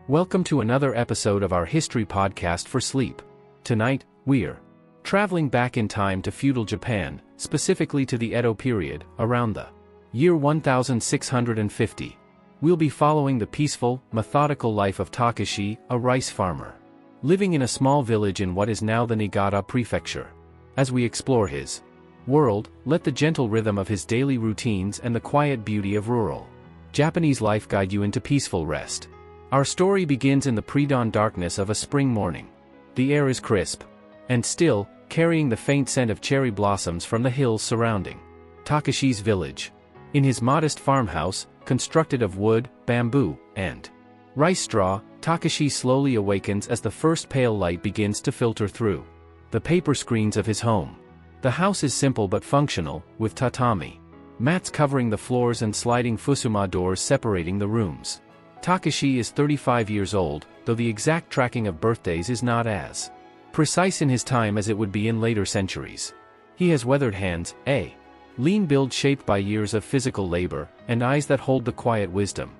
Welcome to another episode of our history podcast for sleep. Tonight, we're traveling back in time to feudal Japan, specifically to the Edo period, around the year 1650. We'll be following the peaceful, methodical life of Takashi, a rice farmer, living in a small village in what is now the Niigata prefecture. As we explore his world, let the gentle rhythm of his daily routines and the quiet beauty of rural Japanese life guide you into peaceful rest. Our story begins in the pre-dawn darkness of a spring morning. The air is crisp and still, carrying the faint scent of cherry blossoms from the hills surrounding Takashi's village. In his modest farmhouse, constructed of wood, bamboo, and rice straw, Takashi slowly awakens as the first pale light begins to filter through the paper screens of his home. The house is simple but functional, with tatami mats covering the floors and sliding fusuma doors separating the rooms. Takashi is 35 years old, though the exact tracking of birthdays is not as precise in his time as it would be in later centuries. He has weathered hands, a lean build shaped by years of physical labor, and eyes that hold the quiet wisdom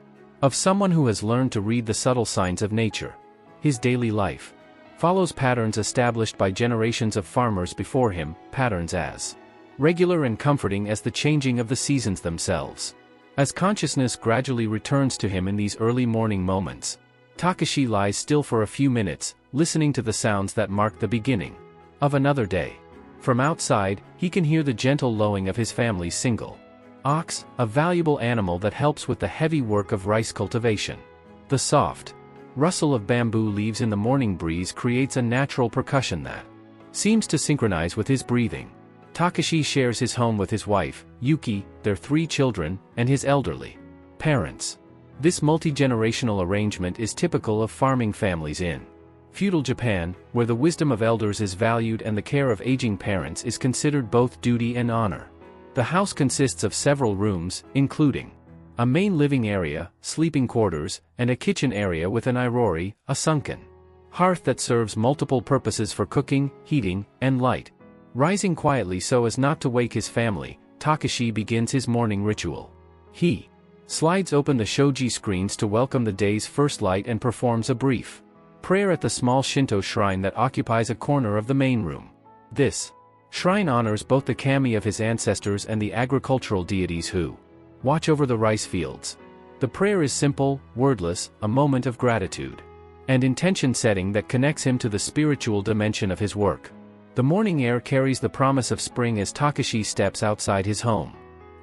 of someone who has learned to read the subtle signs of nature. His daily life follows patterns established by generations of farmers before him, patterns as regular and comforting as the changing of the seasons themselves. As consciousness gradually returns to him in these early morning moments, Takashi lies still for a few minutes, listening to the sounds that mark the beginning of another day. From outside, he can hear the gentle lowing of his family's single ox, a valuable animal that helps with the heavy work of rice cultivation. The soft rustle of bamboo leaves in the morning breeze creates a natural percussion that seems to synchronize with his breathing. Takashi shares his home with his wife, Yuki, their 3 children, and his elderly parents. This multi-generational arrangement is typical of farming families in feudal Japan, where the wisdom of elders is valued and the care of aging parents is considered both duty and honor. The house consists of several rooms, including a main living area, sleeping quarters, and a kitchen area with an irori, a sunken hearth that serves multiple purposes for cooking, heating, and light. Rising quietly so as not to wake his family, Takashi begins his morning ritual. He slides open the shoji screens to welcome the day's first light and performs a brief prayer at the small Shinto shrine that occupies a corner of the main room. This shrine honors both the kami of his ancestors and the agricultural deities who watch over the rice fields. The prayer is simple, wordless, a moment of gratitude and intention setting that connects him to the spiritual dimension of his work. The morning air carries the promise of spring as Takashi steps outside his home.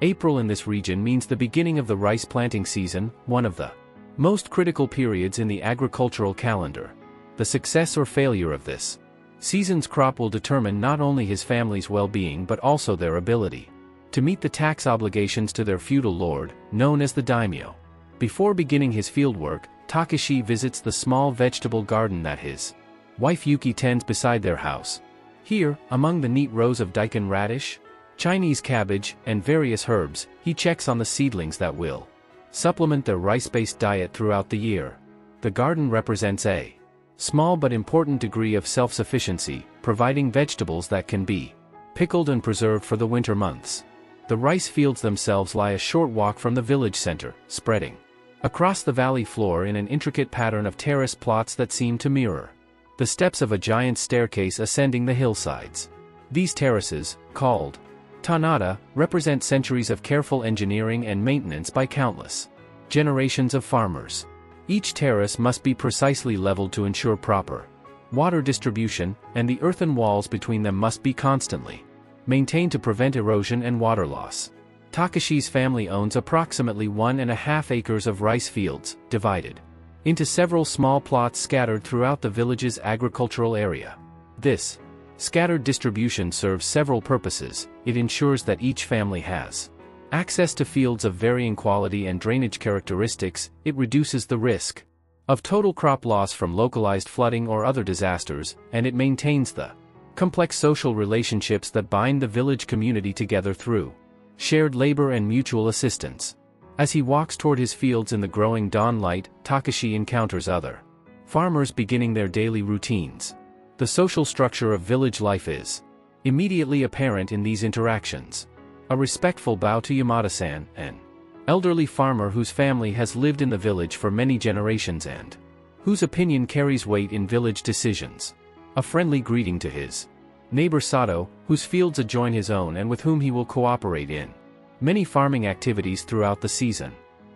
April in this region means the beginning of the rice planting season, one of the most critical periods in the agricultural calendar. The success or failure of this season's crop will determine not only his family's well-being but also their ability to meet the tax obligations to their feudal lord, known as the daimyo. Before beginning his fieldwork, Takashi visits the small vegetable garden that his wife Yuki tends beside their house. Here, among the neat rows of daikon radish, Chinese cabbage, and various herbs, he checks on the seedlings that will supplement their rice-based diet throughout the year. The garden represents a small but important degree of self-sufficiency, providing vegetables that can be pickled and preserved for the winter months. The rice fields themselves lie a short walk from the village center, spreading across the valley floor in an intricate pattern of terrace plots that seem to mirror the steps of a giant staircase ascending the hillsides. These terraces, called tanada, represent centuries of careful engineering and maintenance by countless generations of farmers. Each terrace must be precisely leveled to ensure proper water distribution, and the earthen walls between them must be constantly maintained to prevent erosion and water loss. Takashi's family owns approximately 1.5 acres of rice fields, divided into several small plots scattered throughout the village's agricultural area. This scattered distribution serves several purposes. It ensures that each family has access to fields of varying quality and drainage characteristics. It reduces the risk of total crop loss from localized flooding or other disasters, and it maintains the complex social relationships that bind the village community together through shared labor and mutual assistance. As he walks toward his fields in the growing dawn light, Takashi encounters other farmers beginning their daily routines. The social structure of village life is immediately apparent in these interactions. A respectful bow to Yamada-san, an elderly farmer whose family has lived in the village for many generations and whose opinion carries weight in village decisions. A friendly greeting to his neighbor Sato, whose fields adjoin his own and with whom he will cooperate in many farming activities throughout the season.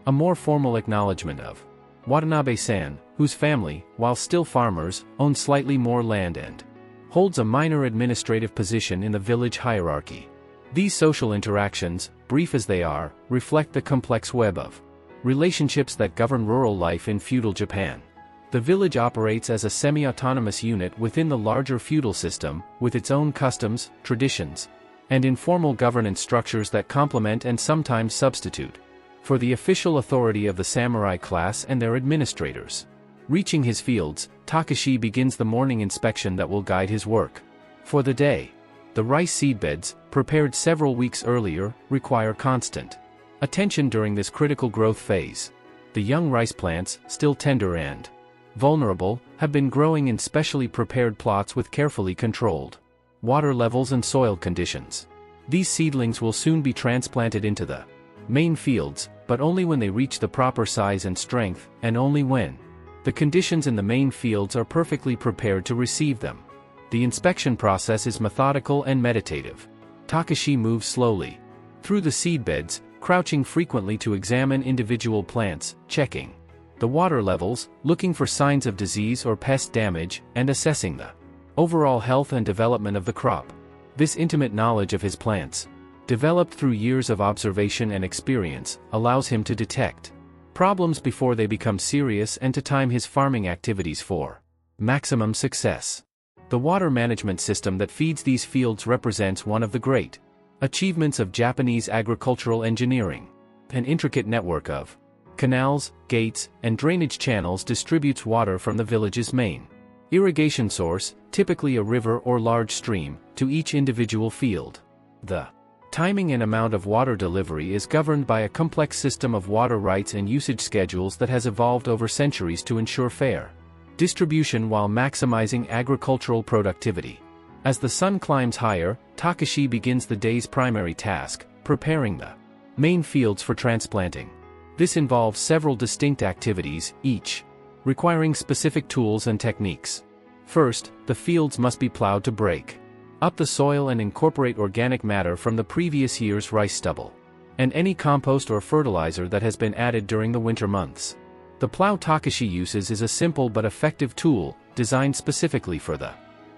A more formal acknowledgement of Watanabe-san, whose family, while still farmers, owns slightly more land and holds a minor administrative position in the village hierarchy. These social interactions, brief as they are, reflect the complex web of relationships that govern rural life in feudal Japan. The village operates as a semi-autonomous unit within the larger feudal system, with its own customs, traditions, and informal governance structures that complement and sometimes substitute for the official authority of the samurai class and their administrators. Reaching his fields, Takashi begins the morning inspection that will guide his work for the day. The rice seedbeds, prepared several weeks earlier, require constant attention during this critical growth phase. The young rice plants, still tender and vulnerable, have been growing in specially prepared plots with carefully controlled water levels and soil conditions. These seedlings will soon be transplanted into the main fields, but only when they reach the proper size and strength, and only when the conditions in the main fields are perfectly prepared to receive them. The inspection process is methodical and meditative. Takashi moves slowly through the seedbeds, crouching frequently to examine individual plants, checking the water levels, looking for signs of disease or pest damage, and assessing the overall health and development of the crop. This intimate knowledge of his plants, developed through years of observation and experience, allows him to detect problems before they become serious and to time his farming activities for maximum success. The water management system that feeds these fields represents one of the great achievements of Japanese agricultural engineering. An intricate network of canals, gates, and drainage channels distributes water from the village's main irrigation source, typically a river or large stream, to each individual field. The timing and amount of water delivery is governed by a complex system of water rights and usage schedules that has evolved over centuries to ensure fair distribution while maximizing agricultural productivity. As the sun climbs higher, Takashi begins the day's primary task, preparing the main fields for transplanting. This involves several distinct activities, each requiring specific tools and techniques. First, the fields must be plowed to break up the soil and incorporate organic matter from the previous year's rice stubble and any compost or fertilizer that has been added during the winter months. The plow Takashi uses is a simple but effective tool, designed specifically for the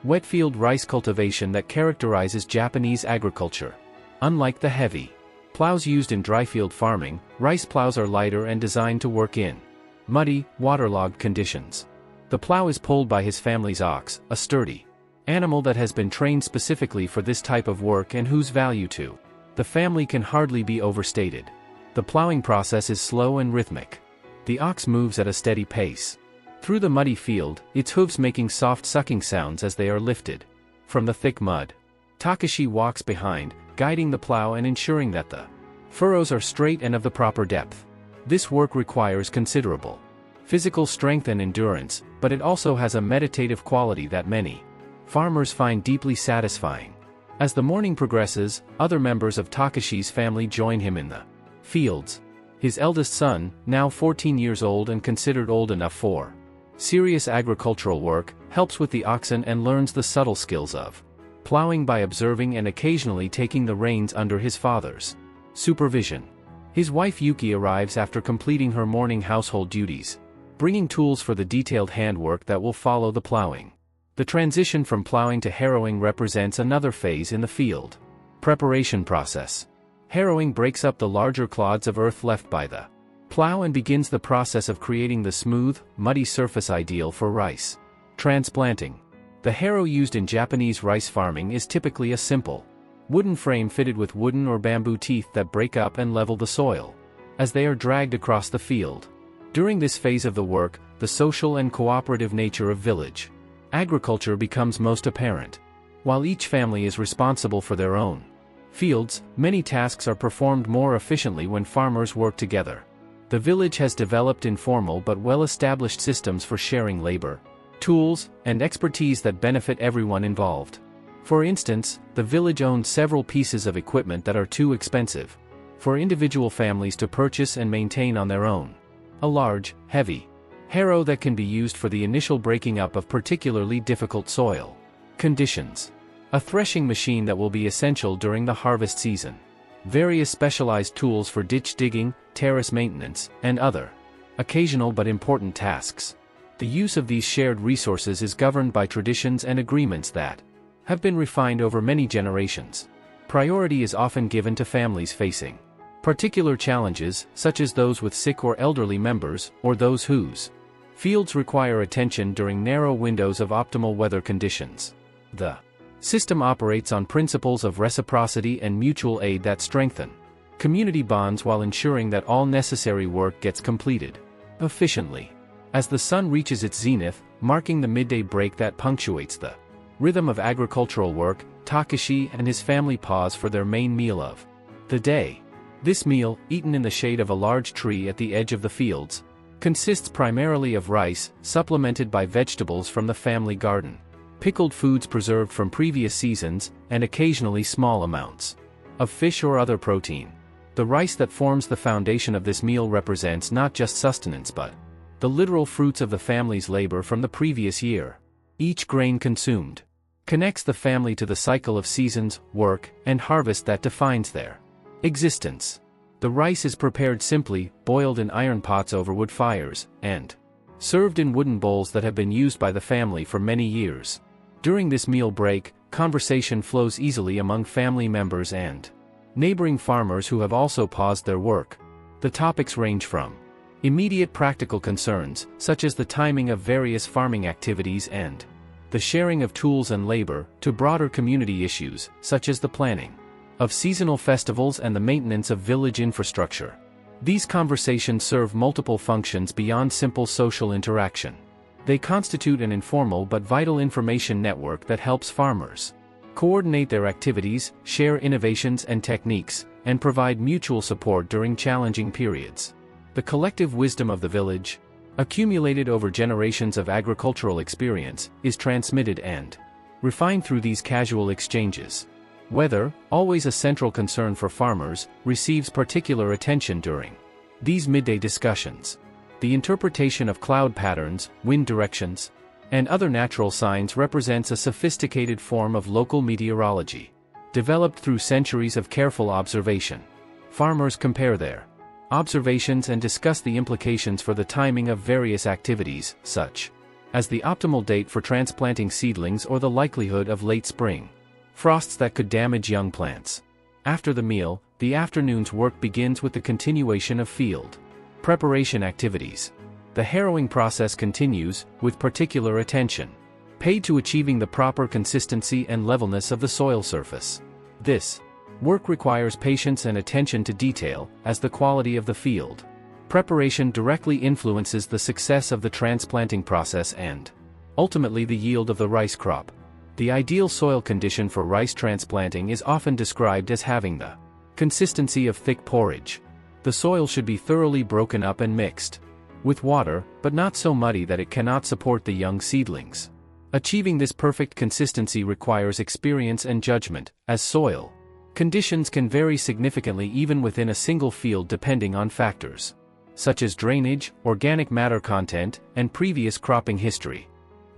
wetfield rice cultivation that characterizes Japanese agriculture. Unlike the heavy plows used in dryfield farming, rice plows are lighter and designed to work in muddy, waterlogged conditions. The plow is pulled by his family's ox, a sturdy animal that has been trained specifically for this type of work and whose value to the family can hardly be overstated. The plowing process is slow and rhythmic. The ox moves at a steady pace through the muddy field, its hooves making soft sucking sounds as they are lifted from the thick mud. Takashi walks behind, guiding the plow and ensuring that the furrows are straight and of the proper depth. This work requires considerable physical strength and endurance, but it also has a meditative quality that many farmers find deeply satisfying. As the morning progresses, other members of Takashi's family join him in the fields. His eldest son, now 14 years old and considered old enough for serious agricultural work, helps with the oxen and learns the subtle skills of plowing by observing and occasionally taking the reins under his father's supervision. His wife Yuki arrives after completing her morning household duties, bringing tools for the detailed handwork that will follow the plowing. The transition from plowing to harrowing represents another phase in the field preparation process. Harrowing breaks up the larger clods of earth left by the plow and begins the process of creating the smooth, muddy surface ideal for rice transplanting. The harrow used in Japanese rice farming is typically a simple wooden frame fitted with wooden or bamboo teeth that break up and level the soil as they are dragged across the field. During this phase of the work, the social and cooperative nature of village agriculture becomes most apparent. While each family is responsible for their own fields, many tasks are performed more efficiently when farmers work together. The village has developed informal but well-established systems for sharing labor, tools, and expertise that benefit everyone involved. For instance, the village owns several pieces of equipment that are too expensive for individual families to purchase and maintain on their own. A large, heavy Harrow that can be used for the initial breaking up of particularly difficult soil conditions. A threshing machine that will be essential during the harvest season. Various specialized tools for ditch digging, terrace maintenance, and other occasional but important tasks. The use of these shared resources is governed by traditions and agreements that have been refined over many generations. Priority is often given to families facing particular challenges, such as those with sick or elderly members, or those whose fields require attention during narrow windows of optimal weather conditions. The system operates on principles of reciprocity and mutual aid that strengthen community bonds while ensuring that all necessary work gets completed efficiently. As the sun reaches its zenith, marking the midday break that punctuates the rhythm of agricultural work, Takashi and his family pause for their main meal of the day. This meal, eaten in the shade of a large tree at the edge of the fields, consists primarily of rice, supplemented by vegetables from the family garden, pickled foods preserved from previous seasons, and occasionally small amounts of fish or other protein. The rice that forms the foundation of this meal represents not just sustenance but the literal fruits of the family's labor from the previous year. Each grain consumed connects the family to the cycle of seasons, work, and harvest that defines their existence. The rice is prepared simply, boiled in iron pots over wood fires, and served in wooden bowls that have been used by the family for many years. During this meal break, conversation flows easily among family members and neighboring farmers who have also paused their work. The topics range from immediate practical concerns, such as the timing of various farming activities and the sharing of tools and labor, to broader community issues, such as the planning of seasonal festivals and the maintenance of village infrastructure. These conversations serve multiple functions beyond simple social interaction. They constitute an informal but vital information network that helps farmers coordinate their activities, share innovations and techniques, and provide mutual support during challenging periods. The collective wisdom of the village, accumulated over generations of agricultural experience, is transmitted and refined through these casual exchanges. Weather, always a central concern for farmers, receives particular attention during these midday discussions. The interpretation of cloud patterns, wind directions, and other natural signs represents a sophisticated form of local meteorology, developed through centuries of careful observation. Farmers compare their observations and discuss the implications for the timing of various activities, such as the optimal date for transplanting seedlings or the likelihood of late spring frosts that could damage young plants. After the meal, the afternoon's work begins with the continuation of field preparation activities. The harrowing process continues, with particular attention paid to achieving the proper consistency and levelness of the soil surface. This work requires patience and attention to detail, as the quality of the field preparation directly influences the success of the transplanting process and, ultimately, the yield of the rice crop. The ideal soil condition for rice transplanting is often described as having the consistency of thick porridge. The soil should be thoroughly broken up and mixed with water, but not so muddy that it cannot support the young seedlings. Achieving this perfect consistency requires experience and judgment, as soil conditions can vary significantly even within a single field depending on factors such as drainage, organic matter content, and previous cropping history.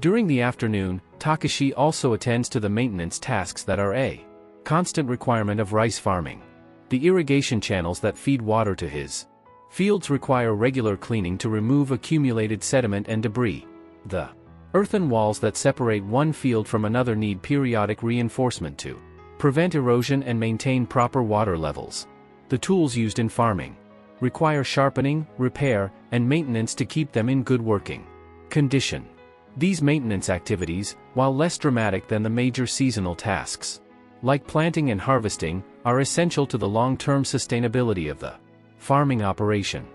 During the afternoon, Takashi also attends to the maintenance tasks that are a constant requirement of rice farming. The irrigation channels that feed water to his fields require regular cleaning to remove accumulated sediment and debris. The earthen walls that separate one field from another need periodic reinforcement to prevent erosion and maintain proper water levels. The tools used in farming require sharpening, repair, and maintenance to keep them in good working condition. These maintenance activities, while less dramatic than the major seasonal tasks, like planting and harvesting, are essential to the long-term sustainability of the farming operation.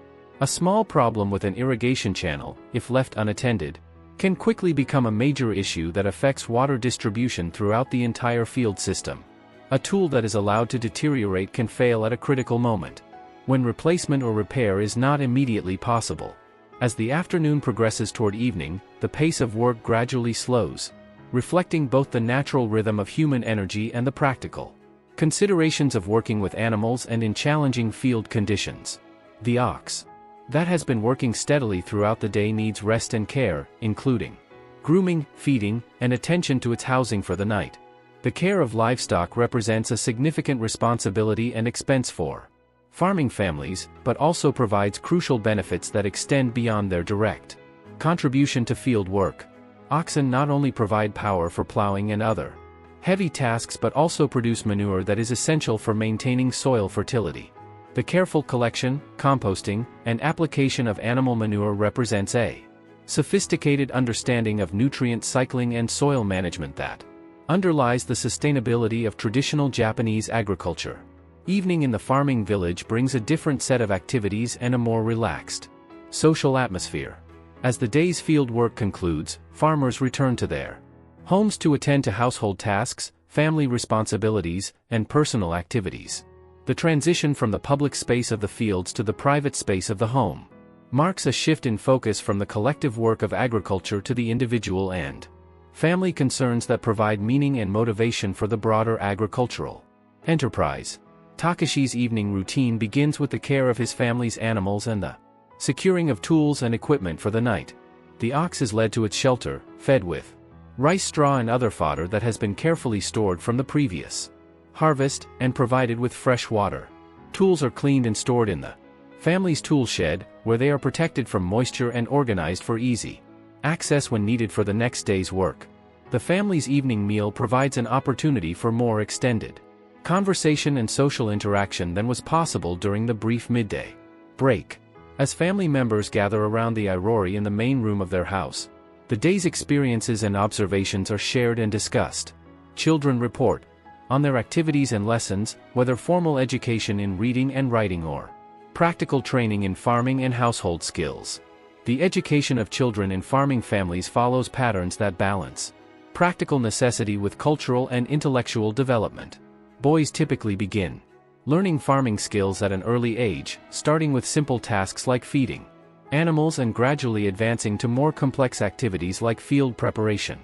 A small problem with an irrigation channel, if left unattended, can quickly become a major issue that affects water distribution throughout the entire field system. A tool that is allowed to deteriorate can fail at a critical moment, when replacement or repair is not immediately possible. As the afternoon progresses toward evening, the pace of work gradually slows, reflecting both the natural rhythm of human energy and the practical considerations of working with animals and in challenging field conditions. The ox that has been working steadily throughout the day needs rest and care, including grooming, feeding, and attention to its housing for the night. The care of livestock represents a significant responsibility and expense for farming families, but also provides crucial benefits that extend beyond their direct contribution to field work. Oxen not only provide power for plowing and other heavy tasks but also produce manure that is essential for maintaining soil fertility. The careful collection, composting, and application of animal manure represents a sophisticated understanding of nutrient cycling and soil management that underlies the sustainability of traditional Japanese agriculture. Evening in the farming village brings a different set of activities and a more relaxed social atmosphere. As the day's field work concludes, farmers return to their homes to attend to household tasks, family responsibilities, and personal activities. The transition from the public space of the fields to the private space of the home marks a shift in focus from the collective work of agriculture to the individual and family concerns that provide meaning and motivation for the broader agricultural enterprise. Takashi's evening routine begins with the care of his family's animals and the securing of tools and equipment for the night. The ox is led to its shelter, fed with rice straw and other fodder that has been carefully stored from the previous harvest, and provided with fresh water. Tools are cleaned and stored in the family's tool shed, where they are protected from moisture and organized for easy access when needed for the next day's work. The family's evening meal provides an opportunity for more extended conversation and social interaction than was possible during the brief midday break. As family members gather around the irori in the main room of their house, the day's experiences and observations are shared and discussed. Children report on their activities and lessons, whether formal education in reading and writing or practical training in farming and household skills. The education of children in farming families follows patterns that balance practical necessity with cultural and intellectual development. Boys typically begin learning farming skills at an early age, starting with simple tasks like feeding animals and gradually advancing to more complex activities like field preparation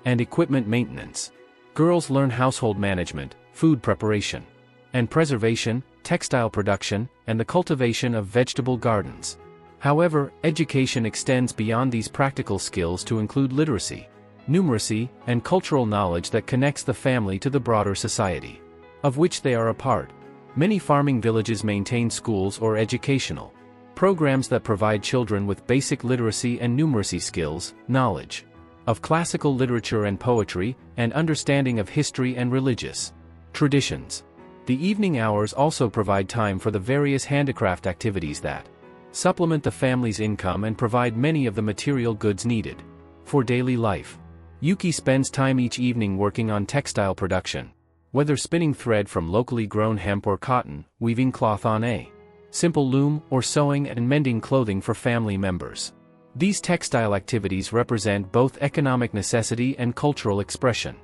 and equipment maintenance. Girls learn household management, food preparation and preservation, textile production, and the cultivation of vegetable gardens. However, education extends beyond these practical skills to include literacy, numeracy, and cultural knowledge that connects the family to the broader society of which they are a part. Many farming villages maintain schools or educational programs that provide children with basic literacy and numeracy skills, knowledge of classical literature and poetry, and understanding of history and religious traditions. The evening hours also provide time for the various handicraft activities that supplement the family's income and provide many of the material goods needed for daily life. Yuki spends time each evening working on textile production, whether spinning thread from locally grown hemp or cotton, weaving cloth on a simple loom, or sewing and mending clothing for family members. These textile activities represent both economic necessity and cultural expression.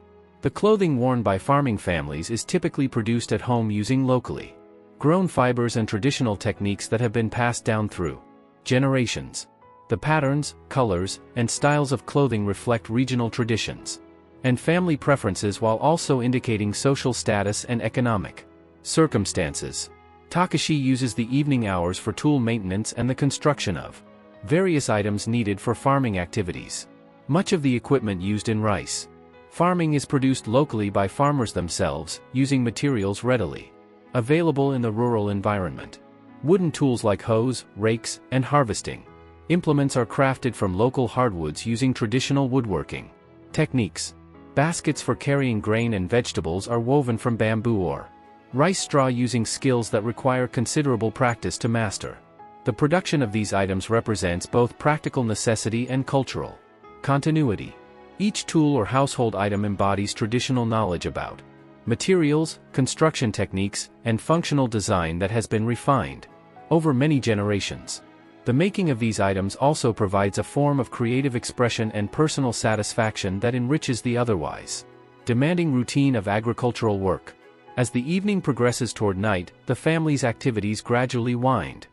The clothing worn by farming families is typically produced at home using locally grown fibers and traditional techniques that have been passed down through generations. The patterns, colors, and styles of clothing reflect regional traditions and family preferences while also indicating social status and economic circumstances. Takashi uses the evening hours for tool maintenance and the construction of various items needed for farming activities. Much of the equipment used in rice farming is produced locally by farmers themselves, using materials readily available in the rural environment. Wooden tools like hoes, rakes, and harvesting implements are crafted from local hardwoods using traditional woodworking techniques. Baskets for carrying grain and vegetables are woven from bamboo or rice straw using skills that require considerable practice to master. The production of these items represents both practical necessity and cultural continuity. Each tool or household item embodies traditional knowledge about materials, construction techniques, and functional design that has been refined over many generations. The making of these items also provides a form of creative expression and personal satisfaction that enriches the otherwise demanding routine of agricultural work. As the evening progresses toward night, the family's activities gradually wind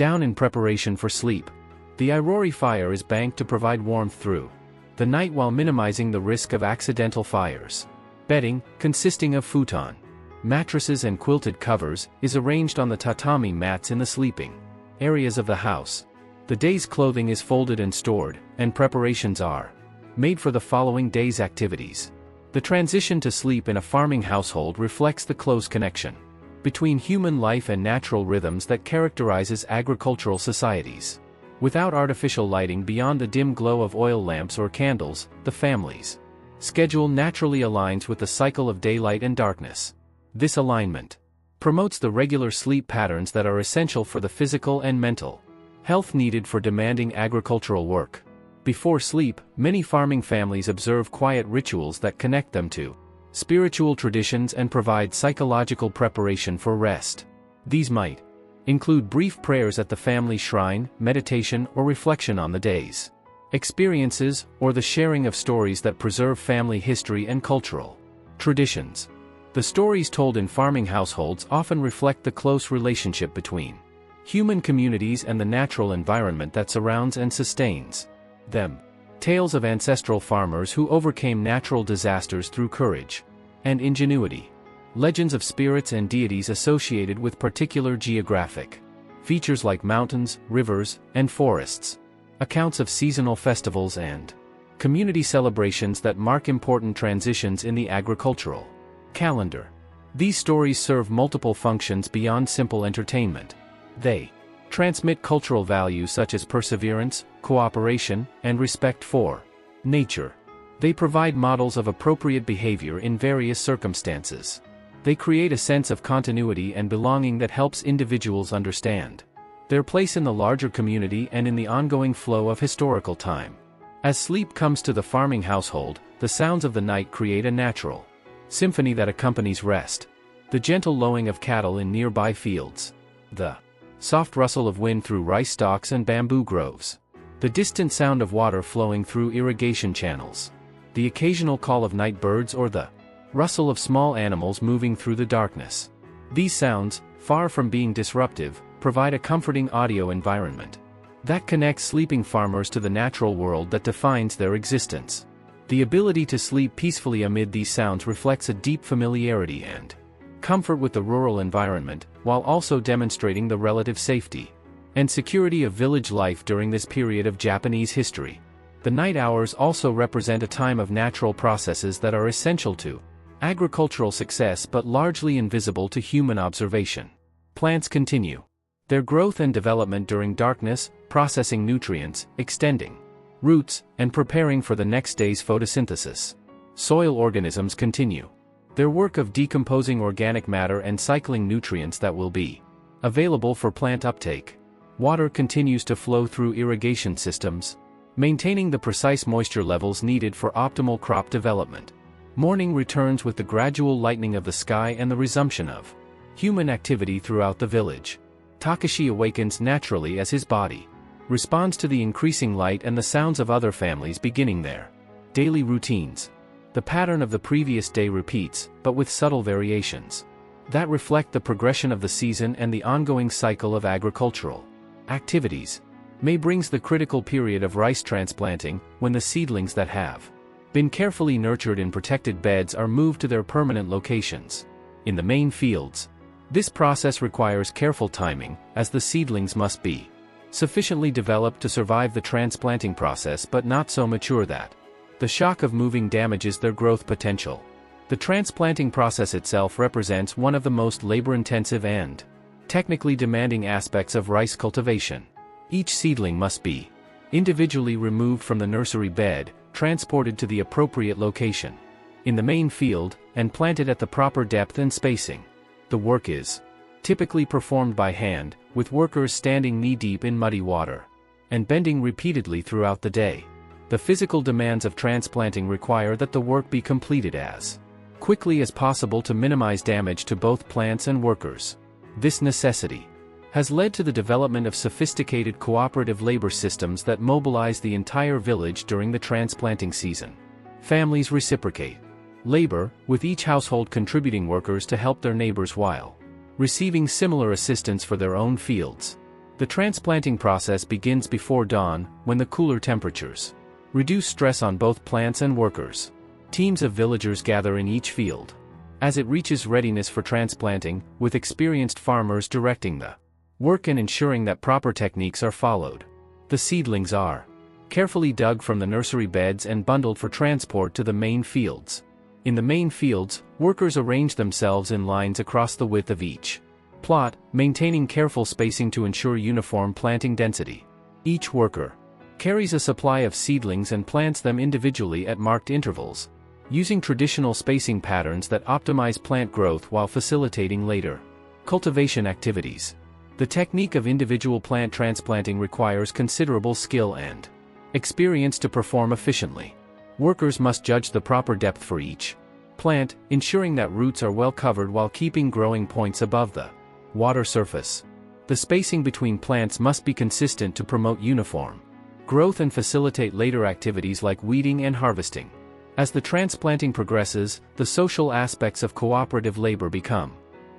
down in preparation for sleep. The irori fire is banked to provide warmth through the night while minimizing the risk of accidental fires. Bedding, consisting of futon, mattresses and quilted covers, is arranged on the tatami mats in the sleeping areas of the house. The day's clothing is folded and stored, and preparations are made for the following day's activities. The transition to sleep in a farming household reflects the close connection between human life and natural rhythms that characterizes agricultural societies. Without artificial lighting beyond the dim glow of oil lamps or candles, the family's schedule naturally aligns with the cycle of daylight and darkness. This alignment promotes the regular sleep patterns that are essential for the physical and mental health needed for demanding agricultural work. Before sleep, many farming families observe quiet rituals that connect them to spiritual traditions and provide psychological preparation for rest. These might include brief prayers at the family shrine, meditation or reflection on the day's experiences, or the sharing of stories that preserve family history and cultural traditions. The stories told in farming households often reflect the close relationship between human communities and the natural environment that surrounds and sustains them. Tales of ancestral farmers who overcame natural disasters through courage and ingenuity. Legends of spirits and deities associated with particular geographic features like mountains, rivers, and forests. Accounts of seasonal festivals and community celebrations that mark important transitions in the agricultural calendar. These stories serve multiple functions beyond simple entertainment. They transmit cultural values such as perseverance, cooperation, and respect for nature. They provide models of appropriate behavior in various circumstances. They create a sense of continuity and belonging that helps individuals understand their place in the larger community and in the ongoing flow of historical time. As sleep comes to the farming household, the sounds of the night create a natural symphony that accompanies rest. The gentle lowing of cattle in nearby fields, the soft rustle of wind through rice stalks and bamboo groves, the distant sound of water flowing through irrigation channels, the occasional call of night birds or the rustle of small animals moving through the darkness. These sounds, far from being disruptive, provide a comforting audio environment that connects sleeping farmers to the natural world that defines their existence. The ability to sleep peacefully amid these sounds reflects a deep familiarity and comfort with the rural environment, while also demonstrating the relative safety and security of village life during this period of Japanese history. The night hours also represent a time of natural processes that are essential to agricultural success but largely invisible to human observation. Plants continue their growth and development during darkness, processing nutrients, extending roots, and preparing for the next day's photosynthesis. Soil organisms continue their work of decomposing organic matter and cycling nutrients that will be available for plant uptake. Water continues to flow through irrigation systems, maintaining the precise moisture levels needed for optimal crop development. Morning returns with the gradual lightening of the sky and the resumption of human activity throughout the village. Takashi awakens naturally as his body responds to the increasing light and the sounds of other families beginning their daily routines. The pattern of the previous day repeats, but with subtle variations that reflect the progression of the season and the ongoing cycle of agricultural activities. May brings the critical period of rice transplanting, when the seedlings that have been carefully nurtured in protected beds are moved to their permanent locations in the main fields. This process requires careful timing, as the seedlings must be sufficiently developed to survive the transplanting process but not so mature that the shock of moving damages their growth potential. The transplanting process itself represents one of the most labor-intensive and technically demanding aspects of rice cultivation. Each seedling must be individually removed from the nursery bed, transported to the appropriate location in the main field, and planted at the proper depth and spacing. The work is typically performed by hand, with workers standing knee-deep in muddy water and bending repeatedly throughout the day. The physical demands of transplanting require that the work be completed as quickly as possible to minimize damage to both plants and workers. This necessity has led to the development of sophisticated cooperative labor systems that mobilize the entire village during the transplanting season. Families reciprocate labor, with each household contributing workers to help their neighbors while receiving similar assistance for their own fields. The transplanting process begins before dawn, when the cooler temperatures reduce stress on both plants and workers. Teams of villagers gather in each field as it reaches readiness for transplanting, with experienced farmers directing the work and ensuring that proper techniques are followed. The seedlings are carefully dug from the nursery beds and bundled for transport to the main fields. In the main fields, workers arrange themselves in lines across the width of each plot, maintaining careful spacing to ensure uniform planting density. Each worker carries a supply of seedlings and plants them individually at marked intervals, using traditional spacing patterns that optimize plant growth while facilitating later cultivation activities. The technique of individual plant transplanting requires considerable skill and experience to perform efficiently. Workers must judge the proper depth for each plant, ensuring that roots are well covered while keeping growing points above the water surface. The spacing between plants must be consistent to promote uniform growth and facilitate later activities like weeding and harvesting. As the transplanting progresses, the social aspects of cooperative labor become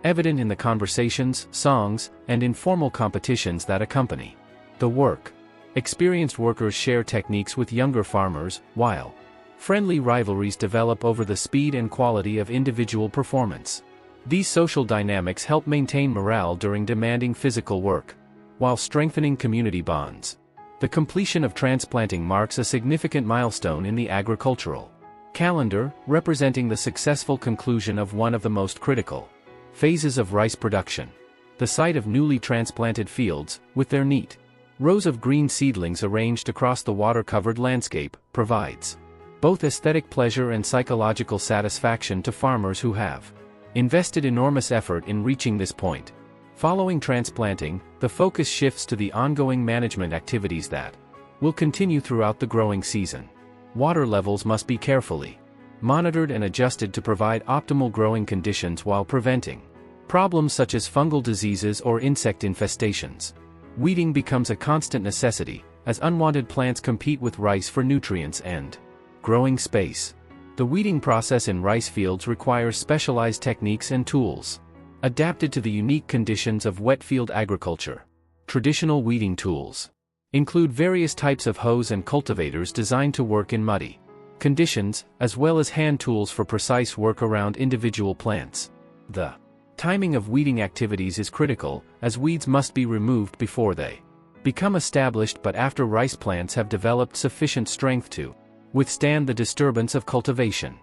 evident in the conversations, songs, and informal competitions that accompany the work. Experienced workers share techniques with younger farmers, while friendly rivalries develop over the speed and quality of individual performance. These social dynamics help maintain morale during demanding physical work, while strengthening community bonds. The completion of transplanting marks a significant milestone in the agricultural calendar, representing the successful conclusion of one of the most critical phases of rice production. The sight of newly transplanted fields, with their neat rows of green seedlings arranged across the water-covered landscape, provides both aesthetic pleasure and psychological satisfaction to farmers who have invested enormous effort in reaching this point. Following transplanting, the focus shifts to the ongoing management activities that will continue throughout the growing season. Water levels must be carefully monitored and adjusted to provide optimal growing conditions while preventing problems such as fungal diseases or insect infestations. Weeding becomes a constant necessity, as unwanted plants compete with rice for nutrients and growing space. The weeding process in rice fields requires specialized techniques and tools adapted to the unique conditions of wet field agriculture. Traditional weeding tools include various types of hoes and cultivators designed to work in muddy conditions, as well as hand tools for precise work around individual plants. The timing of weeding activities is critical, as weeds must be removed before they become established but after rice plants have developed sufficient strength to withstand the disturbance of cultivation.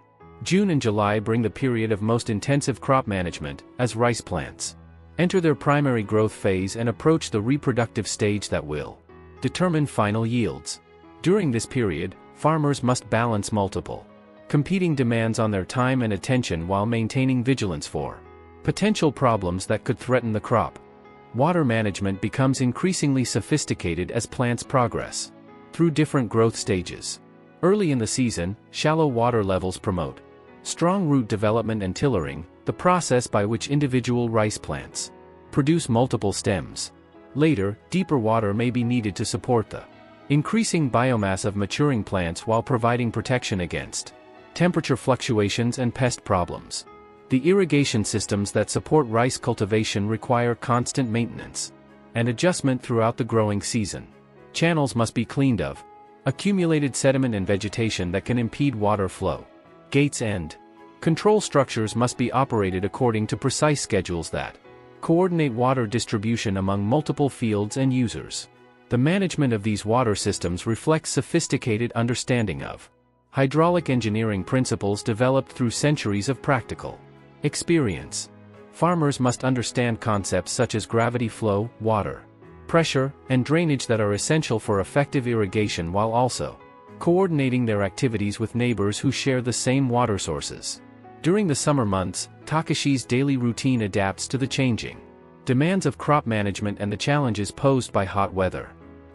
June and July bring the period of most intensive crop management, as rice plants enter their primary growth phase and approach the reproductive stage that will determine final yields. During this period, farmers must balance multiple competing demands on their time and attention while maintaining vigilance for potential problems that could threaten the crop. Water management becomes increasingly sophisticated as plants progress through different growth stages. Early in the season, shallow water levels promote strong root development and tillering, the process by which individual rice plants produce multiple stems. Later, deeper water may be needed to support the increasing biomass of maturing plants while providing protection against temperature fluctuations and pest problems. The irrigation systems that support rice cultivation require constant maintenance and adjustment throughout the growing season. Channels must be cleaned of accumulated sediment and vegetation that can impede water flow. Gates and control structures must be operated according to precise schedules that coordinate water distribution among multiple fields and users. The management of these water systems reflects sophisticated understanding of hydraulic engineering principles developed through centuries of practical experience. Farmers must understand concepts such as gravity flow, water pressure, and drainage that are essential for effective irrigation while also coordinating their activities with neighbors who share the same water sources. During the summer months, Takashi's daily routine adapts to the changing demands of crop management and the challenges posed by hot weather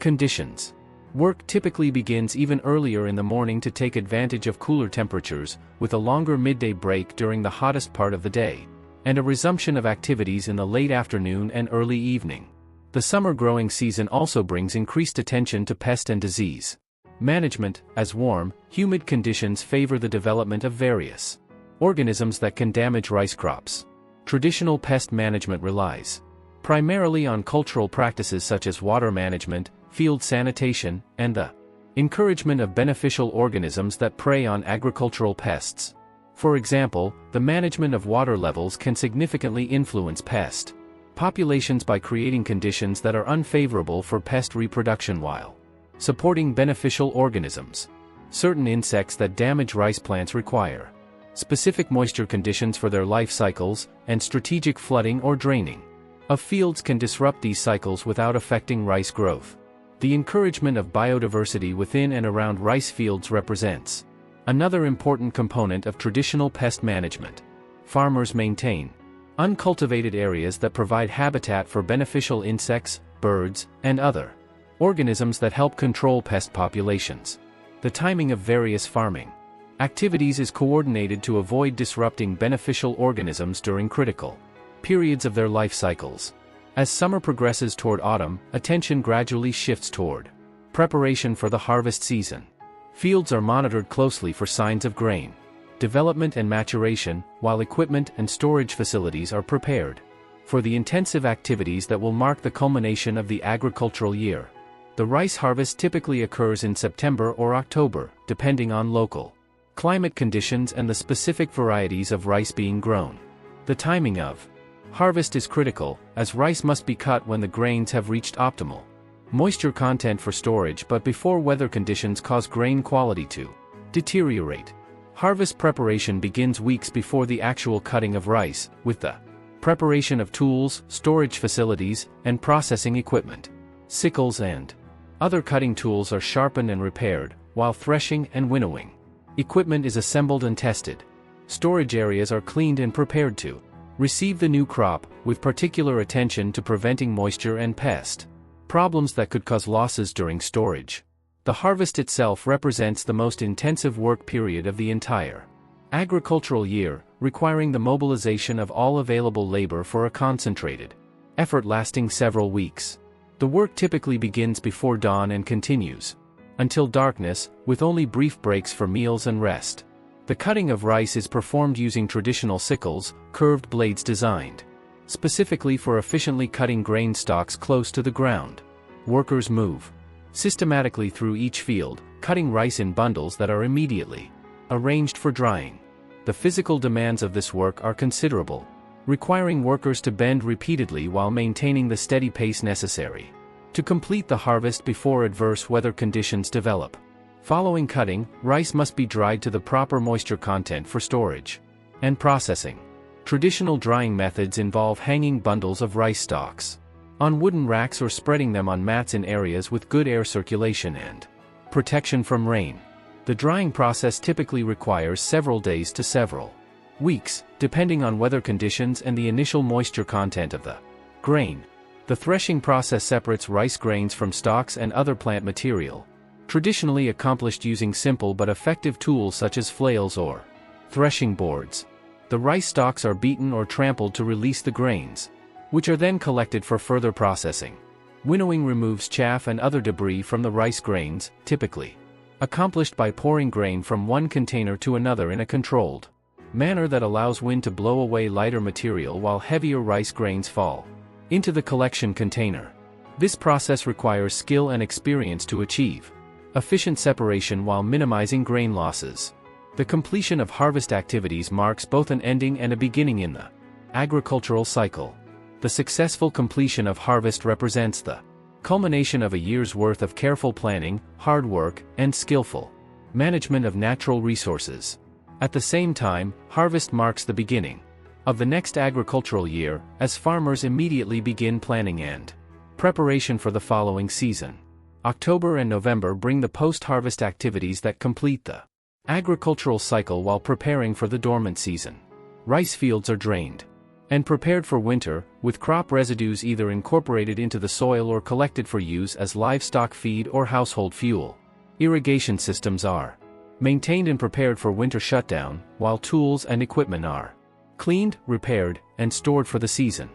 conditions. Work typically begins even earlier in the morning to take advantage of cooler temperatures, with a longer midday break during the hottest part of the day, and a resumption of activities in the late afternoon and early evening. The summer growing season also brings increased attention to pest and disease management, as warm, humid conditions favor the development of various organisms that can damage rice crops. Traditional pest management relies primarily on cultural practices such as water management, field sanitation, and the encouragement of beneficial organisms that prey on agricultural pests. For example, the management of water levels can significantly influence pest populations by creating conditions that are unfavorable for pest reproduction while Supporting beneficial organisms. Certain insects that damage rice plants require specific moisture conditions for their life cycles, and strategic flooding or draining of fields can disrupt these cycles without affecting rice growth. The encouragement of biodiversity within and around rice fields represents another important component of traditional pest management. Farmers maintain uncultivated areas that provide habitat for beneficial insects, birds, and other organisms that help control pest populations. The timing of various farming activities is coordinated to avoid disrupting beneficial organisms during critical periods of their life cycles. As summer progresses toward autumn, attention gradually shifts toward preparation for the harvest season. Fields are monitored closely for signs of grain development and maturation, while equipment and storage facilities are prepared for the intensive activities that will mark the culmination of the agricultural year. The rice harvest typically occurs in September or October, depending on local climate conditions and the specific varieties of rice being grown. The timing of harvest is critical, as rice must be cut when the grains have reached optimal moisture content for storage but before weather conditions cause grain quality to deteriorate. Harvest preparation begins weeks before the actual cutting of rice, with the preparation of tools, storage facilities, and processing equipment. Sickles and other cutting tools are sharpened and repaired, while threshing and winnowing equipment is assembled and tested. Storage areas are cleaned and prepared to receive the new crop, with particular attention to preventing moisture and pest problems that could cause losses during storage. The harvest itself represents the most intensive work period of the entire agricultural year, requiring the mobilization of all available labor for a concentrated effort lasting several weeks. The work typically begins before dawn and continues until darkness, with only brief breaks for meals and rest. The cutting of rice is performed using traditional sickles, curved blades designed specifically for efficiently cutting grain stalks close to the ground. Workers move systematically through each field, cutting rice in bundles that are immediately arranged for drying. The physical demands of this work are considerable, requiring workers to bend repeatedly while maintaining the steady pace necessary to complete the harvest before adverse weather conditions develop. Following cutting, rice must be dried to the proper moisture content for storage and processing. Traditional drying methods involve hanging bundles of rice stalks on wooden racks or spreading them on mats in areas with good air circulation and protection from rain. The drying process typically requires several days to several weeks, depending on weather conditions and the initial moisture content of the grain. The threshing process separates rice grains from stalks and other plant material, traditionally accomplished using simple but effective tools such as flails or threshing boards. The rice stalks are beaten or trampled to release the grains, which are then collected for further processing. Winnowing removes chaff and other debris from the rice grains, typically accomplished by pouring grain from one container to another in a controlled manner that allows wind to blow away lighter material while heavier rice grains fall into the collection container. This process requires skill and experience to achieve efficient separation while minimizing grain losses. The completion of harvest activities marks both an ending and a beginning in the agricultural cycle. The successful completion of harvest represents the culmination of a year's worth of careful planning, hard work, and skillful management of natural resources. At the same time, harvest marks the beginning of the next agricultural year, as farmers immediately begin planning and preparation for the following season. October and November bring the post-harvest activities that complete the agricultural cycle while preparing for the dormant season. Rice fields are drained and prepared for winter, with crop residues either incorporated into the soil or collected for use as livestock feed or household fuel. Irrigation systems are maintained and prepared for winter shutdown, while tools and equipment are cleaned, repaired, and stored for the season.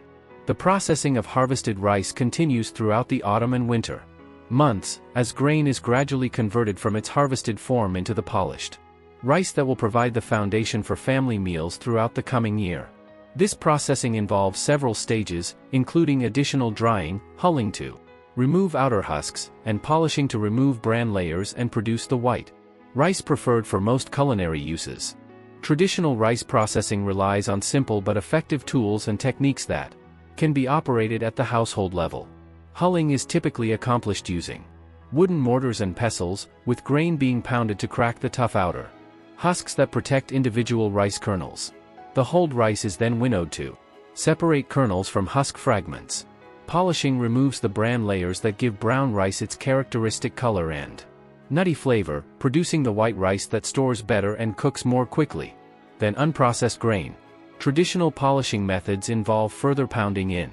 The processing of harvested rice continues throughout the autumn and winter months, as grain is gradually converted from its harvested form into the polished rice that will provide the foundation for family meals throughout the coming year. This processing involves several stages, including additional drying, hulling to remove outer husks, and polishing to remove bran layers and produce the white rice preferred for most culinary uses. Traditional rice processing relies on simple but effective tools and techniques that can be operated at the household level. Hulling is typically accomplished using wooden mortars and pestles, with grain being pounded to crack the tough outer husks that protect individual rice kernels. The hulled rice is then winnowed to separate kernels from husk fragments. Polishing removes the bran layers that give brown rice its characteristic color and nutty flavor, producing the white rice that stores better and cooks more quickly than unprocessed grain. Traditional polishing methods involve further pounding in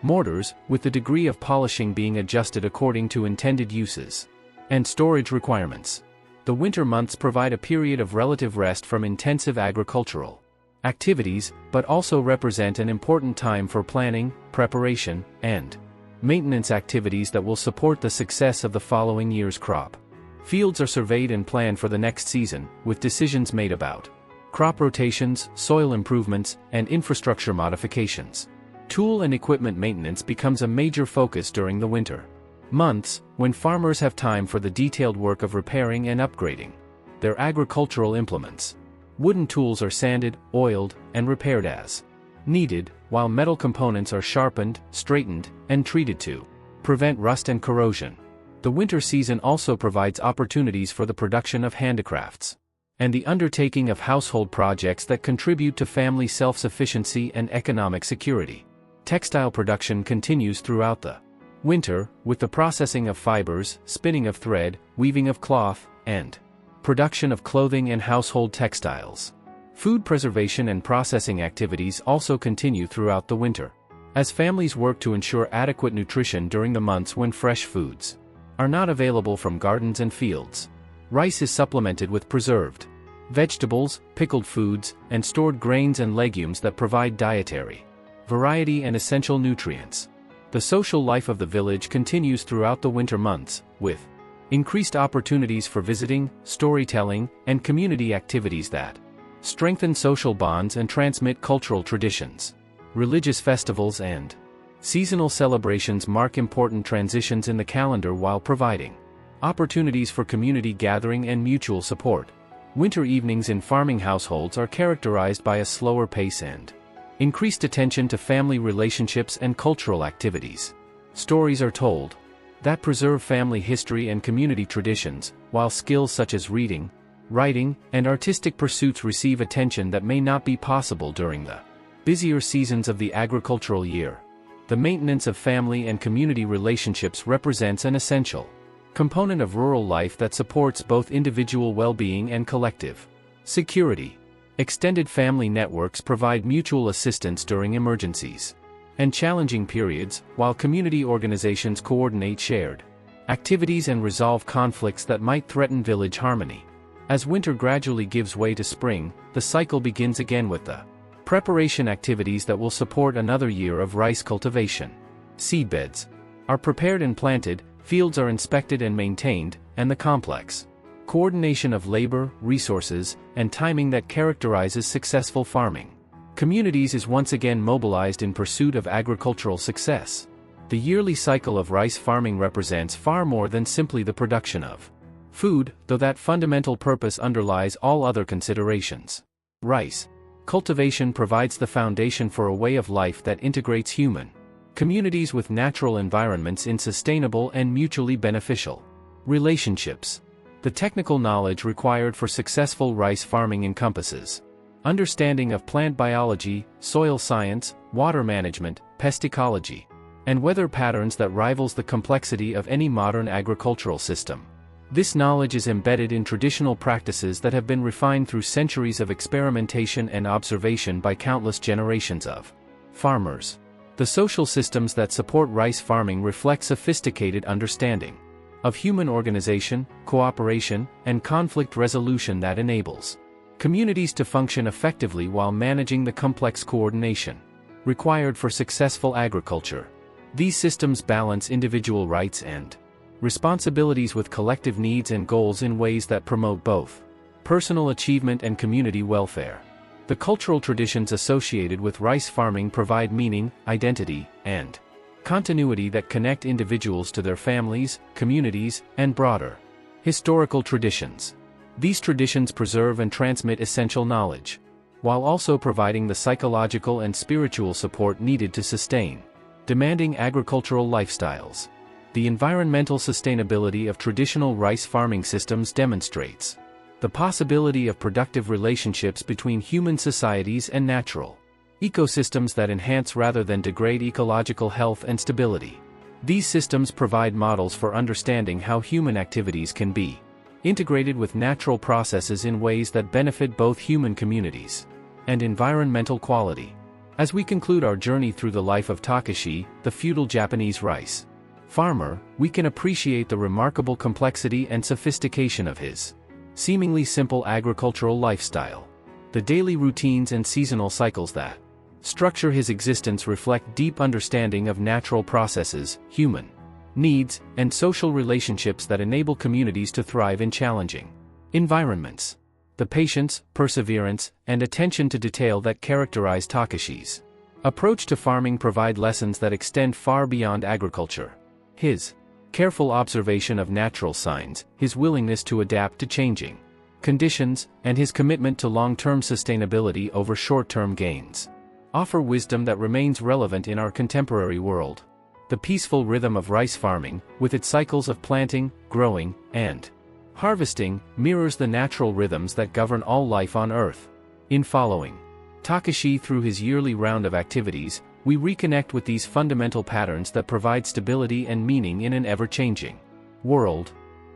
mortars, with the degree of polishing being adjusted according to intended uses and storage requirements. The winter months provide a period of relative rest from intensive agricultural activities, but also represent an important time for planning, preparation, and maintenance activities that will support the success of the following year's crop. Fields are surveyed and planned for the next season, with decisions made about crop rotations, soil improvements, and infrastructure modifications. Tool and equipment maintenance becomes a major focus during the winter months, when farmers have time for the detailed work of repairing and upgrading their agricultural implements. Wooden tools are sanded, oiled, and repaired as needed, while metal components are sharpened, straightened, and treated to prevent rust and corrosion. The winter season also provides opportunities for the production of handicrafts and the undertaking of household projects that contribute to family self-sufficiency and economic security. Textile production continues throughout the winter, with the processing of fibers, spinning of thread, weaving of cloth, and production of clothing and household textiles. Food preservation and processing activities also continue throughout the winter, as families work to ensure adequate nutrition during the months when fresh foods are not available from gardens and fields. Rice is supplemented with preserved vegetables, pickled foods, and stored grains and legumes that provide dietary variety and essential nutrients. The social life of the village continues throughout the winter months, with increased opportunities for visiting, storytelling, and community activities that strengthen social bonds and transmit cultural traditions. Religious festivals and seasonal celebrations mark important transitions in the calendar while providing opportunities for community gathering and mutual support. Winter evenings in farming households are characterized by a slower pace and increased attention to family relationships and cultural activities. Stories are told that preserve family history and community traditions, while skills such as reading, writing, and artistic pursuits receive attention that may not be possible during the busier seasons of the agricultural year. The maintenance of family and community relationships represents an essential component of rural life that supports both individual well-being and collective security. Extended family networks provide mutual assistance during emergencies and challenging periods, while community organizations coordinate shared activities and resolve conflicts that might threaten village harmony. As winter gradually gives way to spring, the cycle begins again with the preparation activities that will support another year of rice cultivation. Seedbeds are prepared and planted, fields are inspected and maintained, and the complex coordination of labor, resources, and timing that characterizes successful farming communities is once again mobilized in pursuit of agricultural success. The yearly cycle of rice farming represents far more than simply the production of food, though that fundamental purpose underlies all other considerations. Rice cultivation provides the foundation for a way of life that integrates human communities with natural environments in sustainable and mutually beneficial relationships. The technical knowledge required for successful rice farming encompasses understanding of plant biology, soil science, water management, pest ecology, and weather patterns that rivals the complexity of any modern agricultural system. This knowledge is embedded in traditional practices that have been refined through centuries of experimentation and observation by countless generations of farmers. The social systems that support rice farming reflect sophisticated understanding of human organization, cooperation, and conflict resolution that enables communities to function effectively while managing the complex coordination required for successful agriculture. These systems balance individual rights and responsibilities with collective needs and goals in ways that promote both personal achievement and community welfare. The cultural traditions associated with rice farming provide meaning, identity, and continuity that connect individuals to their families, communities, and broader historical traditions. These traditions preserve and transmit essential knowledge, while also providing the psychological and spiritual support needed to sustain demanding agricultural lifestyles. the environmental sustainability of traditional rice farming systems demonstrates the possibility of productive relationships between human societies and natural ecosystems that enhance rather than degrade ecological health and stability. These systems provide models for understanding how human activities can be integrated with natural processes in ways that benefit both human communities and environmental quality. As we conclude our journey through the life of Takashi, the feudal Japanese rice farmer, we can appreciate the remarkable complexity and sophistication of his seemingly simple agricultural lifestyle. The daily routines and seasonal cycles that structure his existence reflect deep understanding of natural processes, human needs, and social relationships that enable communities to thrive in challenging environments. The patience, perseverance, and attention to detail that characterize Takashi's approach to farming provide lessons that extend far beyond agriculture. His careful observation of natural signs, his willingness to adapt to changing conditions, and his commitment to long-term sustainability over short-term gains offer wisdom that remains relevant in our contemporary world. The peaceful rhythm of rice farming, with its cycles of planting, growing, and harvesting, mirrors the natural rhythms that govern all life on Earth. In following Takashi through his yearly round of activities, we reconnect with these fundamental patterns that provide stability and meaning in an ever-changing world.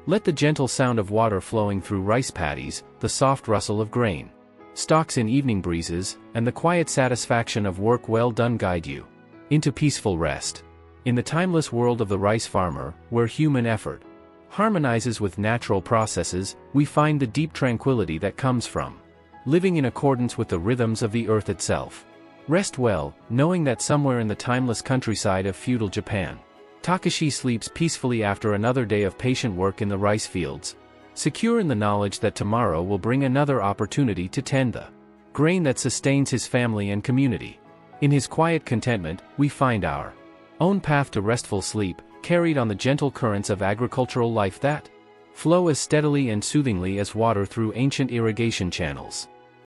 Let the gentle sound of water flowing through rice paddies, the soft rustle of grain stalks in evening breezes, and the quiet satisfaction of work well done guide you into peaceful rest. In the timeless world of the rice farmer, where human effort harmonizes with natural processes, we find the deep tranquility that comes from living in accordance with the rhythms of the earth itself. Rest well, knowing that somewhere in the timeless countryside of feudal Japan, Takashi sleeps peacefully after another day of patient work in the rice fields, secure in the knowledge that tomorrow will bring another opportunity to tend the grain that sustains his family and community. In his quiet contentment, we find our own path to restful sleep, carried on the gentle currents of agricultural life that flow as steadily and soothingly as water through ancient irrigation channels.